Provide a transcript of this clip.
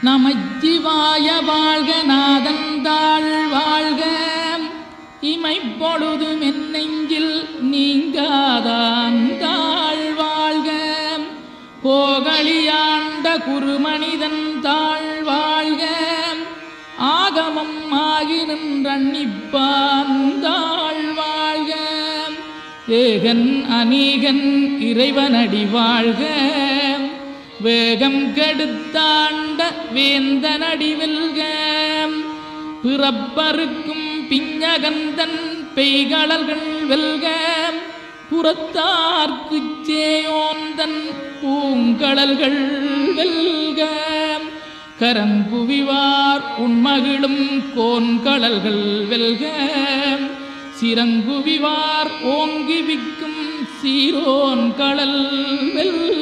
நமச்சிவாய வாழ்க நாதந்தாள் வாழ்க இமைப்பொழுதும் என் நெஞ்சில் நீங்காதான் தாழ் வாழ்க கோகலியாண்ட குருமனிதன் தாழ் வாழ்க ஆகமம் ஆகி நின்றன்னிப்பான் தாழ் வாழ்க ஏகன் அநீகன் இறைவனடி வாழ்க வேகம் கெடுத்தாண்ட வேந்தனடி வெல்க பிறப்பருக்கும் பிஞகந்தன் பெய்களர்கள் வெல்க புறத்தார்க்குச் சேயோந்தன் பூங்கடல்கள் வெல்க கரங்குவிவார் உண்மகிழும் கோன்கடல்கள் வெல்க சிறங்குவிவார் ஓங்கி விக்கும் சீரோன் கடல் வெல்க